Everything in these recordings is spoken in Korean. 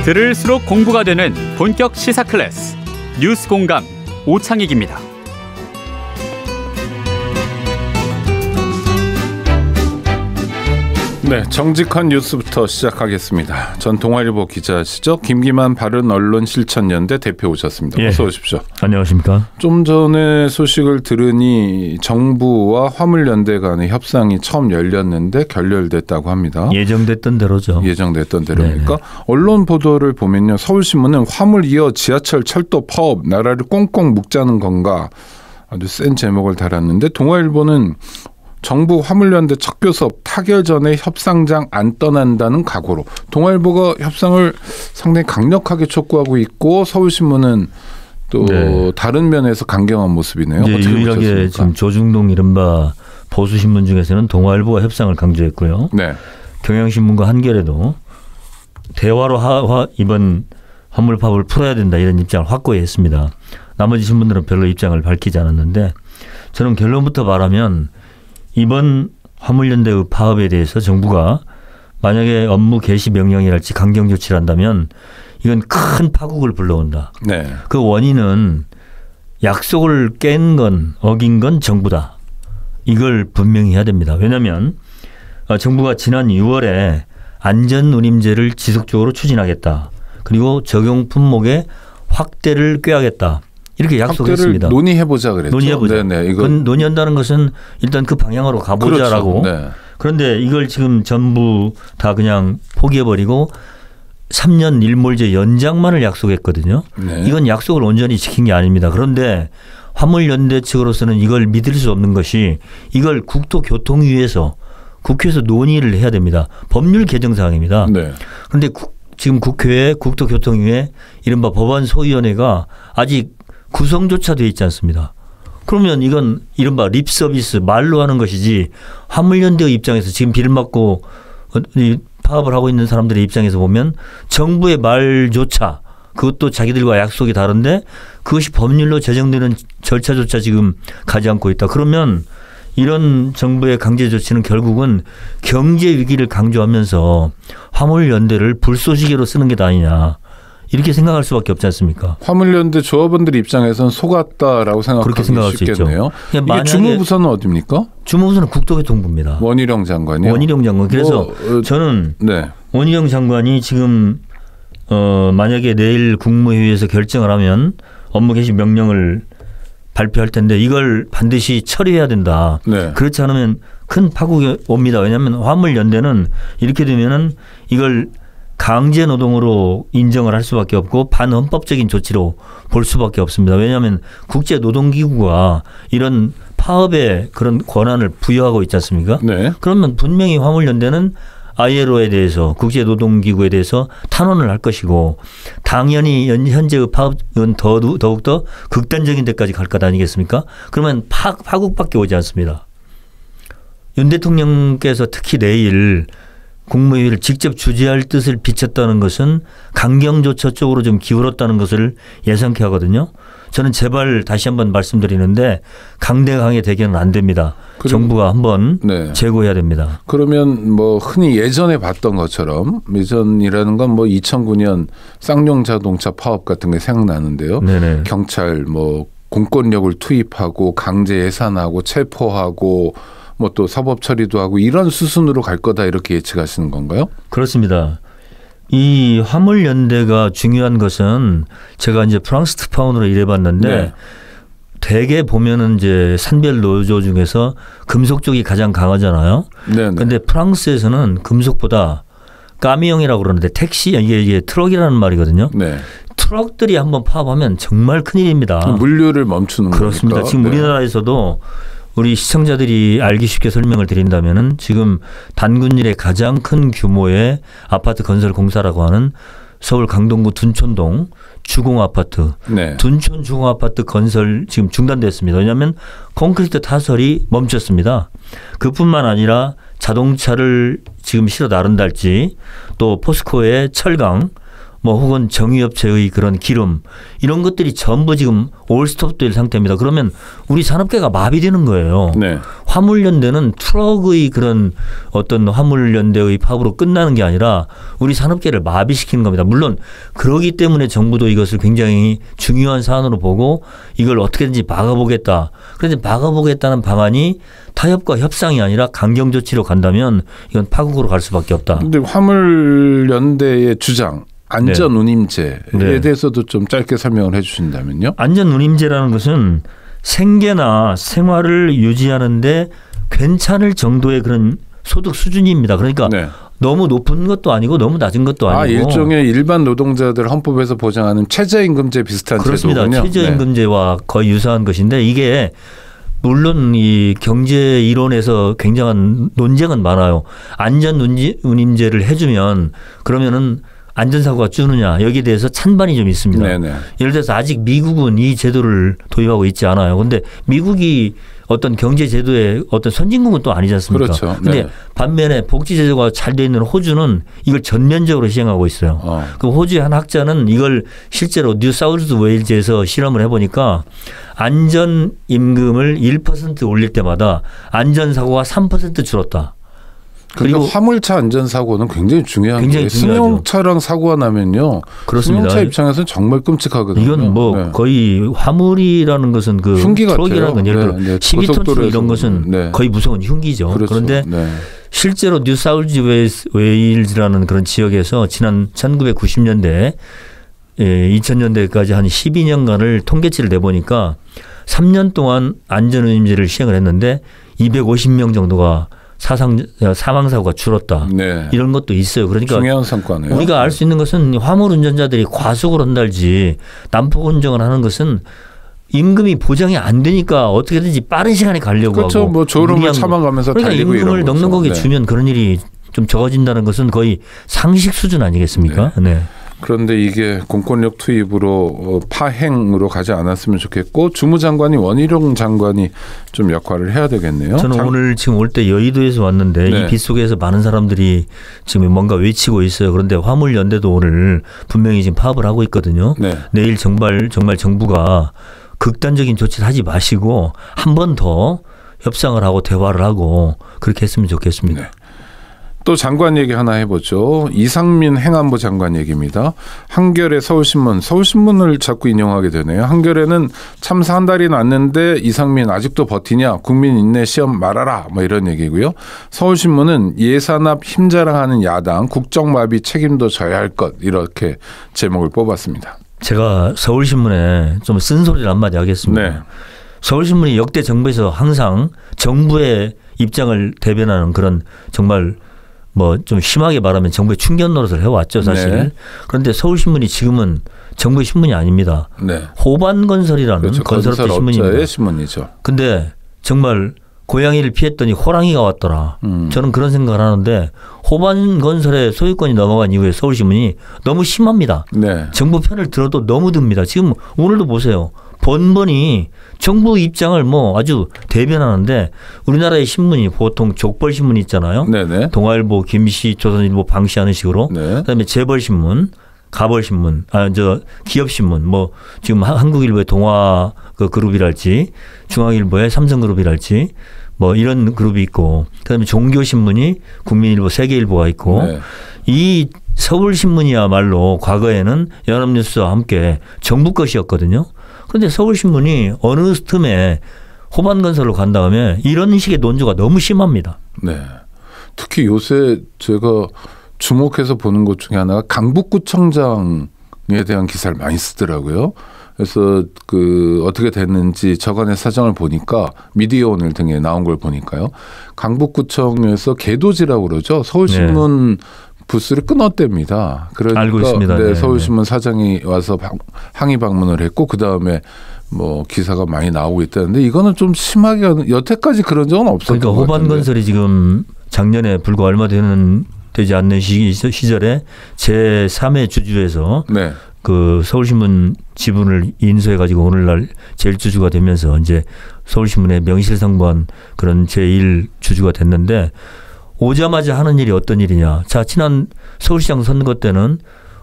들을수록 공부가 되는 본격 시사 클래스 뉴스 공감 오창익입니다. 네, 정직한 뉴스부터 시작하겠습니다. 전 동아일보 기자시죠? 김기만 바른언론실천연대 대표 오셨습니다. 어서 오십시오. 안녕하십니까? 좀 전에 소식을 들으니 정부와 화물연대 간의 협상이 처음 열렸는데 결렬됐다고 합니다. 예정됐던 대로죠. 예정됐던 대로니까. 언론 보도를 보면요. 서울신문은 화물 이어 지하철 철도 파업 나라를 꽁꽁 묶자는 건가 아주 센 제목을 달았는데 동아일보는 정부 화물연대 척교섭 타결 전에 협상장 안 떠난다는 각오로 동아일보가 협상을 상당히 강력하게 촉구하고 있고 서울신문은 또 다른 면에서 강경한 모습이네요. 유일하게 지금 조중동 이른바 보수신문 중에서는 동아일보가 협상을 강조했고요. 네. 경향신문과 한겨레도 대화로 이번 화물 파업을 풀어야 된다 이런 입장을 확고히 했습니다. 나머지 신문들은 별로 입장을 밝히지 않았는데 저는 결론부터 말하면 이번 화물연대의 파업에 대해서 정부가 만약에 업무 개시 명령이랄지 강경 조치를 한다면 이건 큰 파국을 불러온다. 네. 그 원인은 약속을 깬 건 어긴 건 정부다. 이걸 분명히 해야 됩니다. 왜냐하면 정부가 지난 6월에 안전운임제를 지속적으로 추진하겠다. 그리고 적용 품목의 확대를 꾀하겠다. 이렇게 약속했습니다. 논의해보자 그랬죠. 논의해보자. 이건 논의한다는 것은 일단 그 방향으로 가보자라고. 그렇죠. 네. 그런데 이걸 지금 전부 다 그냥 포기해버리고 3년 일몰제 연장만을 약속했거든요. 네. 이건 약속을 온전히 지킨 게 아닙니다. 그런데 화물연대 측으로서는 이걸 믿을 수 없는 것이 이걸 국토교통위에서 국회에서 논의를 해야 됩니다. 법률 개정 사항입니다. 네. 그런데 지금 국회에 국토교통위에 이른바 법안소위원회가 아직 구성조차 되어 있지 않습니다. 그러면 이건 이른바 립서비스 말로 하는 것이지 화물연대의 입장에서 지금 비를 맞고 파업을 하고 있는 사람들의 입장에서 보면 정부의 말조차 그것도 자기들과 약속이 다른데 그것이 법률로 제정되는 절차조차 지금 가지 않고 있다. 그러면 이런 정부의 강제 조치는 결국은 경제 위기를 강조하면서 화물연대를 불쏘시개로 쓰는 게 아니냐. 이렇게 생각할 수밖에 없지 않습니까? 화물연대 조합원들 입장에서는 속았다라고 생각하기 쉽겠네요. 이게 주무부서는 어디입니까? 주무부서는 국토교통부입니다. 원희룡 장관이요? 원희룡 장관. 그래서 저는 원희룡 장관이 지금 만약에 내일 국무회의에서 결정을 하면 업무 개시 명령을 발표할 텐데 이걸 반드시 처리해야 된다. 네. 그렇지 않으면 큰 파국이 옵니다. 왜냐하면 화물연대는 이렇게 되면은 이걸 강제 노동으로 인정을 할 수밖에 없고 반헌법적인 조치로 볼 수밖에 없습니다. 왜냐하면 국제노동기구가 이런 파업의 그런 권한을 부여하고 있지 않습니까? 네. 그러면 분명히 화물연대는 ILO에 대해서 국제노동기구에 대해서 탄원을 할 것이고 당연히 현재의 파업은 더욱더 극단적인 데까지 갈 것 아니겠습니까? 그러면 파국밖에 오지 않습니다. 윤 대통령께서 특히 내일 국무회의를 직접 주재할 뜻을 비쳤다는 것은 강경조처 쪽으로 좀 기울었다는 것을 예상케 하거든요. 저는 제발 다시 한번 말씀드리는데 강대강의 대결은 안 됩니다. 정부가 한번 제고해야 됩니다. 그러면 뭐 흔히 예전에 봤던 것처럼 예전이라는 건 뭐 2009년 쌍용자동차 파업 같은 게 생각나는데요. 네네. 경찰 뭐 공권력을 투입하고 강제 해산하고 체포하고 뭐 또 사법 처리도 하고 이런 수순으로 갈 거다 이렇게 예측하시는 건가요? 그렇습니다. 이 화물연대가 중요한 것은 제가 이제 프랑스 특파원으로 일해봤는데 대개 보면은 이제 산별 노조 중에서 금속 쪽이 가장 강하잖아요. 그런데 프랑스에서는 금속보다 까미용이라고 그러는데 택시 이게 트럭이라는 말이거든요. 네. 트럭들이 한번 파업하면 정말 큰일입니다. 물류를 멈추는 그렇습니다. 거니까. 지금 우리나라에서도 우리 시청자들이 알기 쉽게 설명을 드린다면은 지금 단군일의 가장 큰 규모의 아파트 건설 공사라고 하는 서울 강동구 둔촌동 주공아파트, 둔촌 주공아파트 건설 지금 중단됐습니다. 왜냐하면 콘크리트 타설이 멈췄습니다. 그뿐만 아니라 자동차를 지금 실어 나른달지 또 포스코의 철강 뭐 혹은 정유업체의 그런 기름 이런 것들이 전부 지금 올스톱될 상태입니다. 그러면 우리 산업계가 마비되는 거예요. 네. 화물연대는 트럭의 그런 어떤 화물연대의 파업으로 끝나는 게 아니라 우리 산업계를 마비시키는 겁니다. 물론 그러기 때문에 정부도 이것을 굉장히 중요한 사안으로 보고 이걸 어떻게든지 막아보겠다. 그런데 막아보겠다는 방안이 타협과 협상이 아니라 강경 조치로 간다면 이건 파국으로 갈 수밖에 없다. 그런데 화물연대의 주장 안전 운임제에 네. 대해서도 좀 짧게 설명을 해 주신다면요. 안전 운임제라는 것은 생계나 생활을 유지하는데 괜찮을 정도의 그런 소득 수준입니다. 그러니까 네. 너무 높은 것도 아니고 너무 낮은 것도 아니고. 일종의 일반 노동자들 헌법에서 보장하는 최저임금제 비슷한 그렇습니다. 제도군요. 최저임금제와 거의 유사한 것인데 이게 물론 이 경제 이론에서 굉장한 논쟁은 많아요. 안전 운임제를 해주면 그러면은 안전사고가 줄느냐 여기에 대해서 찬반이 좀 있습니다. 네네. 예를 들어서 아직 미국은 이 제도를 도입하고 있지 않아요. 그런데 미국이 어떤 경제 제도의 어떤 선진국은 또 아니지 않습니까? 그렇죠. 그런데 네. 반면에 복지 제도가 잘 돼 있는 호주는 이걸 전면적으로 시행하고 있어요. 그 호주의 한 학자는 이걸 실제로 뉴사우스 웨일즈에서 실험을 해보니까 안전 임금을 1% 올릴 때마다 안전사고가 3% 줄었다. 그리고 화물차 안전사고는 굉장히 중요한 게 승용차랑 사고가 나면요. 그렇습니다. 승용차 입장에서는 정말 끔찍하거든요. 이건 뭐 네. 거의 화물이라는 것은 그 흉기 트럭이라는 건 예를 들어 네. 12톤 이런 것은 네. 거의 무서운 흉기죠. 그렇죠. 그런데 네. 실제로 뉴사우스 웨일즈라는 그런 지역에서 지난 1990년대 2000년대까지 한 12년간을 통계치를 내보니까 3년 동안 안전운임제를 시행을 했는데 250명 정도가 사망사고가 줄었다. 네. 이런 것도 있어요. 그러니까 중요한 성과네요. 우리가 알 수 있는 것은 화물 운전자들이 과속을 한달지 난폭 운전을 하는 것은 임금이 보장이 안 되니까 어떻게든지 빠른 시간에 가려고 그렇죠. 하고. 뭐 졸음을 참아가면서 그러니까 달리고 임금을 넉넉하게 거죠. 네. 주면 그런 일이 좀 적어진다는 것은 거의 상식 수준 아니겠습니까? 네. 그런데 이게 공권력 투입으로 파행으로 가지 않았으면 좋겠고 주무장관이 원희룡 장관이 좀 역할을 해야 되겠네요. 저는 오늘 지금 올 때 여의도에서 왔는데 네. 이 빛 속에서 많은 사람들이 지금 뭔가 외치고 있어요. 그런데 화물연대도 오늘 분명히 지금 파업을 하고 있거든요. 네. 내일 정말 정부가 극단적인 조치를 하지 마시고 한 번 더 협상을 하고 대화를 하고 그렇게 했으면 좋겠습니다. 네. 또 장관 얘기 하나 해보죠. 이상민 행안부 장관 얘기입니다. 한겨레 서울신문을 자꾸 인용하게 되네요. 한겨레는 참사 한 달이 났는데 이상민 아직도 버티냐? 국민 인내 시험 말아라. 뭐 이런 얘기고요. 서울신문은 예산 앞 힘자랑하는 야당 국정마비 책임도 져야 할 것 이렇게 제목을 뽑았습니다. 제가 서울신문에 좀 쓴소리를 한마디 하겠습니다. 네. 서울신문이 역대 정부에서 항상 정부의 입장을 대변하는 그런 정말 뭐 좀 심하게 말하면 정부의 충견 노릇을 해왔죠 사실. 네. 그런데 서울신문이 지금은 정부의 신문이 아닙니다. 네. 호반건설이라는 그렇죠. 건설업체 신문입니다. 신문이죠. 근데 정말 고양이를 피했더니 호랑이가 왔더라. 저는 그런 생각을 하는데 호반건설의 소유권이 넘어간 이후에 서울신문이 너무 심합니다. 네. 정부 편을 들어도 너무 듭니다. 지금 오늘도 보세요. 번번이 정부 입장을 뭐 아주 대변하는데 우리나라의 신문이 보통 족벌 신문 있잖아요. 네네. 동아일보, 김씨, 조선일보 방시하는 식으로. 네. 그다음에 재벌신문, 가벌신문, 기업신문, 뭐 지금 한국일보의 동아 그 그룹이랄지, 중앙일보의 삼성그룹이랄지, 뭐 이런 그룹이 있고, 그다음에 종교신문이 국민일보, 세계일보가 있고, 네. 이 서울신문이야말로 과거에는 연합뉴스와 함께 정부 것이었거든요. 그런데 서울신문이 어느 틈에 호반건설로 간 다음에 이런 식의 논조가 너무 심합니다. 네. 특히 요새 제가 주목해서 보는 것 중에 하나가 강북구청장에 대한 기사를 많이 쓰더라고요. 그래서 어떻게 됐는지 저간의 사정을 보니까 미디어오늘 등에 나온 걸 보니까요. 강북구청에서 개도지라고 그러죠. 서울신문 부스를 끊었답니다. 그러니까 알고 있습니다. 네, 서울신문 사장이 와서 항의 방문을 했고 그다음에 뭐 기사가 많이 나오고 있다는데 이거는 좀 심하게 여태까지 그런 적은 없었던 것 같은데. 그러니까 호반건설이 지금 작년에 불과 얼마 되지 않는 시절에 제3의 주주에서 네. 그 서울신문 지분을 인수해 가지고 오늘날 제일 주주가 되면서 이제 서울신문의 명실상부한 그런 제1 주주가 됐는데 오자마자 하는 일이 어떤 일이냐. 자, 지난 서울시장 선거 때는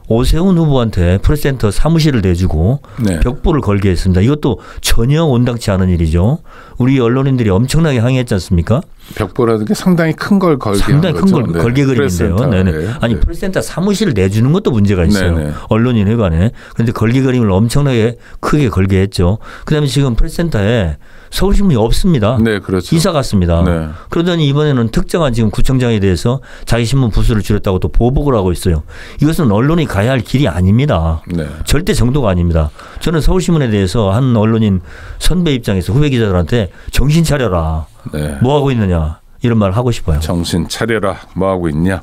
오세훈 후보한테 프레스센터 사무실을 내주고 네. 벽보를 걸게 했습니다. 이것도 전혀 온당치 않은 일이죠. 우리 언론인들이 엄청나게 항의했지 않습니까? 벽보라는 게 상당히 큰 걸 걸게 상당히 한 큰 거죠. 걸 네. 걸게 그림인데요. 네네. 네. 아니 네. 프레스센터 사무실을 내주는 것도 문제가 있어요. 네네. 언론인 회관에. 그런데 걸게 그림을 엄청나게 크게 걸게 했죠. 그다음에 지금 프레스센터에 서울신문이 없습니다. 네, 그렇죠. 이사 갔습니다. 네. 그러더니 이번에는 특정한 지금 구청장에 대해서 자기 신문 부수를 줄였다고 또 보복을 하고 있어요. 이것은 언론이 가야 할 길이 아닙니다. 네. 절대 정도가 아닙니다. 저는 서울신문에 대해서 한 언론인 선배 입장에서 후배 기자들한테 정신 차려라. 네. 뭐 하고 있느냐. 이런 말 하고 싶어요. 정신 차려라. 뭐 하고 있냐.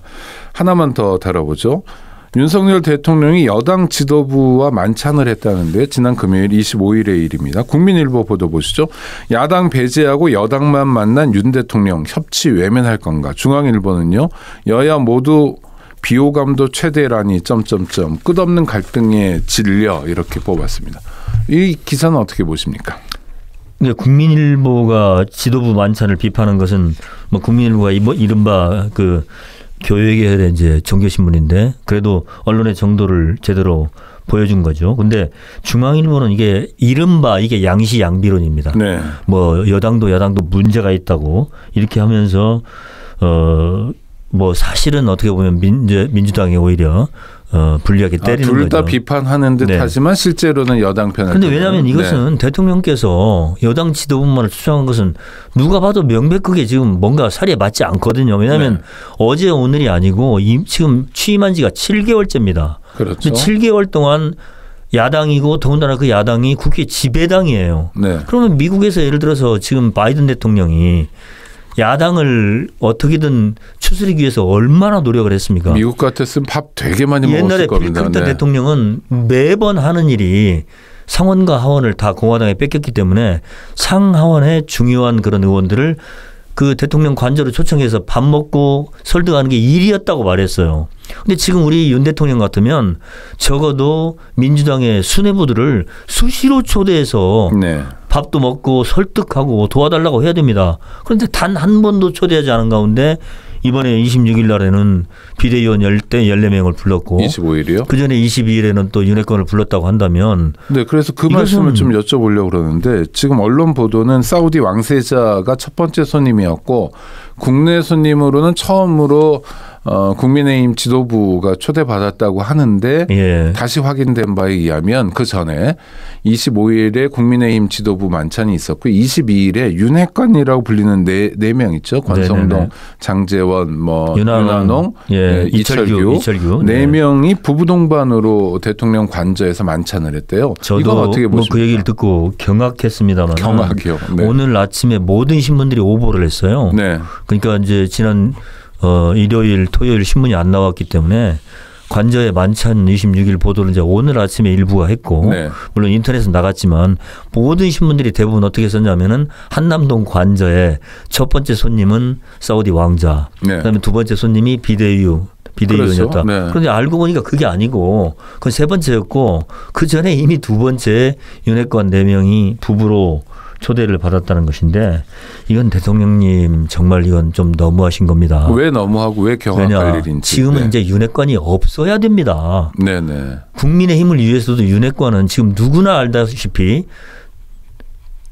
하나만 더 다뤄보죠. 윤석열 대통령이 여당 지도부와 만찬을 했다는데 지난 금요일 25일의 일입니다. 국민일보 보도 보시죠. 야당 배제하고 여당만 만난 윤 대통령 협치 외면할 건가. 중앙일보는요. 여야 모두 비호감도 최대라니 점점점 끝없는 갈등에 질려 이렇게 뽑았습니다. 이 기사는 어떻게 보십니까? 근데 국민일보가 지도부 만찬을 비판한 것은 뭐 국민일보가 이른바 그 교육의 이제 정교신문인데 그래도 언론의 정도를 제대로 보여준 거죠. 근데 중앙일보는 이게 이른바 이게 양시양비론입니다. 네. 뭐 야당도 문제가 있다고 이렇게 하면서 뭐 사실은 어떻게 보면 민주당이 오히려 불리하게 때리는 거죠. 둘 다 비판하는 듯 네. 하지만 실제로는 여당 편을. 그런데 왜냐하면 이것은 대통령께서 여당 지도부만을 추천한 것은 누가 봐도 명백하게 지금 뭔가 사리에 맞지 않거든요. 왜냐하면 어제 오늘이 아니고 지금 취임한 지가 7개월째입니다. 그렇죠. 7개월 동안 야당이고 더군다나 그 야당이 국회 지배당이에요. 네. 그러면 미국에서 예를 들어서 지금 바이든 대통령이 야당을 어떻게든 추스리기 위해서 얼마나 노력을 했습니까? 미국 같았으면 밥 되게 많이 먹었을 옛날에 빌 겁니다. 클린턴 네. 대통령은 매번 하는 일이 상원과 하원을 다 공화당에 뺏겼기 때문에 상하원의 중요한 그런 의원들을 그 대통령 관저로 초청해서 밥 먹고 설득하는 게 일이었다고 말했어요. 근데 지금 우리 윤 대통령 같으면 적어도 민주당의 수뇌부들을 수시로 초대해서 네. 밥도 먹고 설득하고 도와달라고 해야 됩니다. 그런데 단 한 번도 초대하지 않은 가운데 이번에 26일 날에는 비대위원 14명을 불렀고 25일이요? 그전에 22일에는 또 윤핵관을 불렀다고 한다면 네, 그래서 그 말씀을 좀 여쭤보려고 그러는데 지금 언론 보도는 사우디 왕세자가 첫 번째 손님이었고 국내 손님으로는 처음으로 국민의힘 지도부가 초대받았다고 하는데 예. 다시 확인된 바에 의하면 그 전에 25일에 국민의힘 지도부 만찬이 있었고 22일에 윤핵관이라고 불리는 네 명 있죠. 권성동, 네네네. 장제원, 뭐 윤한홍, 예, 이철규 네 네. 명이 부부 동반으로 대통령 관저에서 만찬을 했대요. 저도 이건 어떻게 보십니까? 그 얘기를 듣고 경악했습니다만 경악이요. 네. 오늘 아침에 모든 신문들이 오보를 했어요. 네. 그러니까 이제 지난 일요일, 토요일 신문이 안 나왔기 때문에 관저의 만찬 26일 보도를 이제 오늘 아침에 일부가 했고 네. 물론 인터넷에 나갔지만 모든 신문들이 대부분 어떻게 썼냐면은 한남동 관저의 첫 번째 손님은 사우디 왕자, 네. 그다음에 두 번째 손님이 비대위원이었다. 그렇죠. 네. 그런데 알고 보니까 그게 아니고 그건 세 번째였고 그 전에 이미 두 번째 윤핵관 4명이 부부로 초대를 받았다는 것인데 이건 대통령님 정말 이건 좀 너무하신 겁니다. 왜 너무하고 왜 경악할 일인지. 지금은 네. 이제 윤핵관이 없어야 됩니다. 네네. 국민의힘을 위해서도 윤핵관은 지금 누구나 알다시피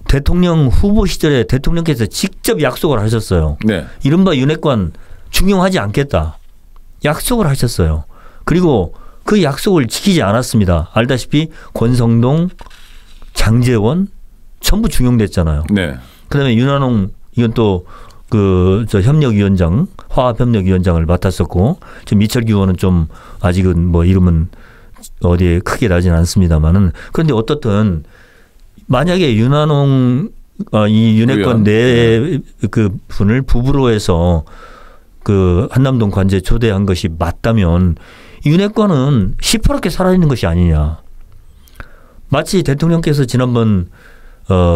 대통령 후보 시절에 대통령께서 직접 약속을 하셨어요. 네. 이른바 윤핵관 중용하지 않겠다. 약속을 하셨어요. 그리고 그 약속을 지키지 않았습니다. 알다시피 권성동, 장제원 전부 중용됐잖아요. 네. 그다음에 윤한홍 이건 또 그 저 협력위원장, 화합협력위원장을 맡았었고 지금 이철규 의원은 좀 아직은 뭐 이름은 어디에 크게 나지는 않습니다만은 그런데 어떻든 만약에 윤한홍 이 윤핵관 네 그 분을 부부로 해서 그 한남동 관제에 초대한 것이 맞다면 윤핵관은 시퍼렇게 살아있는 것이 아니냐. 마치 대통령께서 지난번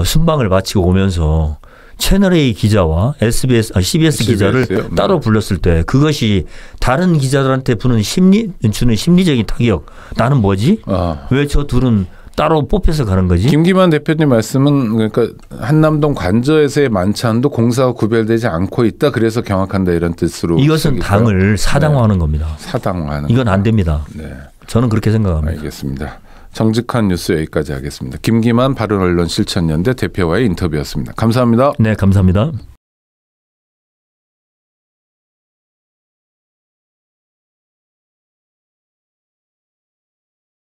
순방을 마치고 오면서 채널A 기자와 CBS 기자를 CBS요? 따로 불렀을 때 그것이 다른 기자들한테 주는 심리적인 타격. 나는 뭐지? 왜 저 둘은 따로 뽑혀서 가는 거지? 김기만 대표님 말씀은 그러니까 한남동 관저에서의 만찬도 공사와 구별되지 않고 있다. 그래서 경악한다 이런 뜻으로. 이것은 당을 사당화하는 겁니다. 사당화하는. 이건 안 됩니다. 네. 저는 그렇게 생각합니다. 알겠습니다. 정직한 뉴스 여기까지 하겠습니다. 김기만 바른언론실천연대 대표와의 인터뷰였습니다. 감사합니다. 네, 감사합니다.